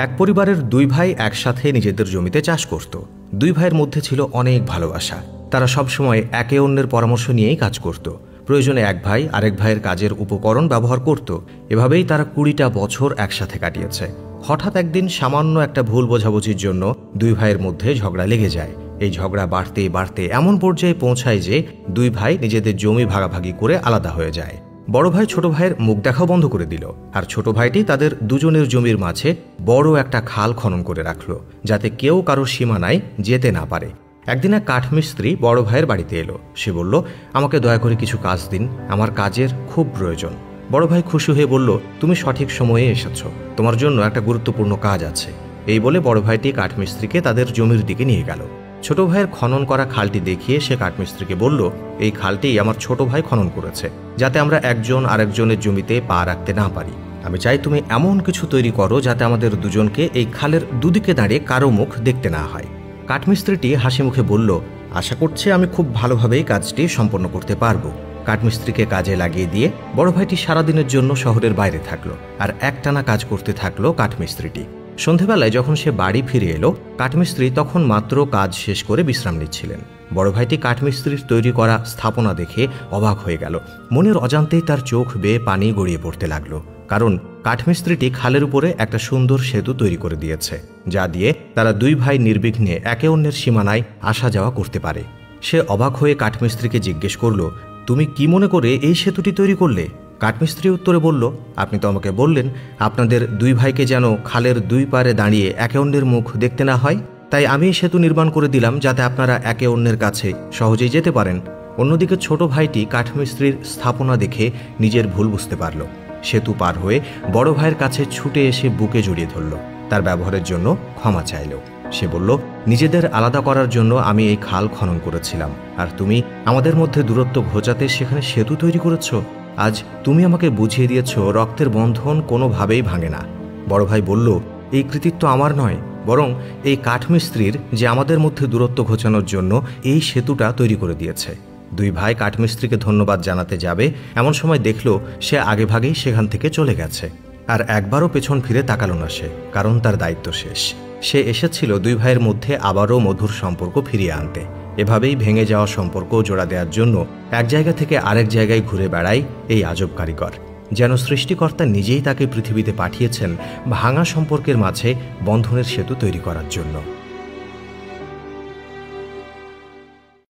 এক পরিবারের দুই ভাই একসাথে নিজেদের জমিতে চাষ করত। দুই ভাইয়ের মধ্যে ছিল অনেক ভালোবাসা। তারা সবসময় একে অন্যের পরামর্শ নিয়েই কাজ করত। প্রয়োজনে এক ভাই আরেক ভাইয়ের কাজের উপকরণ ব্যবহার করত। এভাবেই তারা 20টা বছর একসাথে কাটিয়েছে। হঠাৎ একদিন সামান্য একটা ভুল বোঝাবুঝির জন্য দুই ভাইয়ের মধ্যে ঝগড়া লেগে যায়। এই ঝগড়া বাড়তে বাড়তে এমন পর্যায়ে পৌঁছায় যে দুই ভাই নিজেদের জমি ভাগাভাগি করে আলাদা হয়ে যায়। বড় ভাই ছোট ভাইয়ের মুখ দেখা বন্ধ করে দিল, আর ছোট ভাইটি তাদের দুজনের জমির মাঝে বড় একটা খাল খনন করে রাখলো, যাতে কেউ কারো সীমানায় যেতে না পারে। একদিন এক কাঠমিস্ত্রি বড় ভাইয়ের বাড়িতে এলো। সে বলল, আমাকে দয়া করে কিছু কাজ দিন, আমার কাজের খুব প্রয়োজন। বড় ভাই খুশি হয়ে বলল, তুমি সঠিক সময়ে এসেছো, তোমার জন্য একটা গুরুত্বপূর্ণ কাজ আছে। এই বলে বড় ভাইটি কাঠমিস্ত্রিকে তাদের জমির দিকে নিয়ে গেল। ছোট ভাইয়ের খনন করা খালটি দেখিয়ে সে কাঠমিস্ত্রিকে বলল, এই খালটি আমার ছোট ভাই খনন করেছে, যাতে আমরা একজন আরেকজনের জমিতে পা রাখতে না পারি। আমি চাই তুমি এমন কিছু তৈরি করো যাতে আমাদের দুজনকে এই খালের দুদিকে দাঁড়িয়ে কারো মুখ দেখতে না হয়। কাঠমিস্ত্রিটি হাসি মুখে বলল, আশা করছি আমি খুব ভালোভাবেই কাজটি সম্পন্ন করতে পারবো। কাঠমিস্ত্রিকে কাজে লাগিয়ে দিয়ে বড় ভাইটি সারাদিনের জন্য শহরের বাইরে থাকলো, আর একটানা কাজ করতে থাকলো কাঠমিস্ত্রিটি। সন্ধেবেলায় যখন সে বাড়ি ফিরে এলো, কাঠমিস্ত্রি তখন মাত্র কাজ শেষ করে বিশ্রাম নিচ্ছিলেন। বড় ভাইটি কাঠমিস্ত্রির তৈরি করা স্থাপনা দেখে অবাক হয়ে গেল। মনের অজান্তেই তার চোখ বেয়ে পানি গড়িয়ে পড়তে লাগলো, কারণ কাঠমিস্ত্রিটি খালের উপরে একটা সুন্দর সেতু তৈরি করে দিয়েছে, যা দিয়ে তারা দুই ভাই নির্বিঘ্নে একে অন্যের সীমানায় আসা যাওয়া করতে পারে। সে অবাক হয়ে কাঠমিস্ত্রিকে জিজ্ঞেস করল, তুমি কি মনে করে এই সেতুটি তৈরি করলে? কাঠমিস্ত্রি উত্তরে বলল, আপনি তো আমাকে বললেন আপনাদের দুই ভাইকে যেন খালের দুই পারে দাঁড়িয়ে একে অন্যের মুখ দেখতে না হয়, তাই আমি সেতু নির্মাণ করে দিলাম যাতে আপনারা একে অন্যের কাছে সহজেই যেতে পারেন। অন্যদিকে ছোট ভাইটি কাঠমিস্ত্রির স্থাপনা দেখে নিজের ভুল বুঝতে পারল। সেতু পার হয়ে বড় ভাইয়ের কাছে ছুটে এসে বুকে জড়িয়ে ধরল, তার ব্যবহারের জন্য ক্ষমা চাইল। সে বলল, নিজেদের আলাদা করার জন্য আমি এই খাল খনন করেছিলাম, আর তুমি আমাদের মধ্যে দূরত্ব ঘোচাতে সেখানে সেতু তৈরি করেছ। আজ তুমি আমাকে বুঝিয়ে দিয়েছ রক্তের বন্ধন কোনোভাবেই ভাঙে না। বড় ভাই বলল, এই কৃতিত্ব আমার নয়, বরং এই কাঠমিস্ত্রির, যে আমাদের মধ্যে দূরত্ব ঘোচানোর জন্য এই সেতুটা তৈরি করে দিয়েছে। দুই ভাই কাঠমিস্ত্রিকে ধন্যবাদ জানাতে যাবে, এমন সময় দেখল সে আগেভাগেই সেখান থেকে চলে গেছে। আর একবারও পেছন ফিরে তাকালো না সে, কারণ তার দায়িত্ব শেষ। সে এসেছিল দুই ভাইয়ের মধ্যে আবারও মধুর সম্পর্ক ফিরিয়ে আনতে। এভাবেই ভেঙে যাওয়া সম্পর্ক জোড়া দেওয়ার জন্য এক জায়গা থেকে আরেক জায়গায় ঘুরে বেড়ায় এই আজব কারিগর, যেন সৃষ্টিকর্তা নিজেই তাকে পৃথিবীতে পাঠিয়েছেন ভাঙা সম্পর্কের মাঝে বন্ধনের সেতু তৈরি করার জন্য।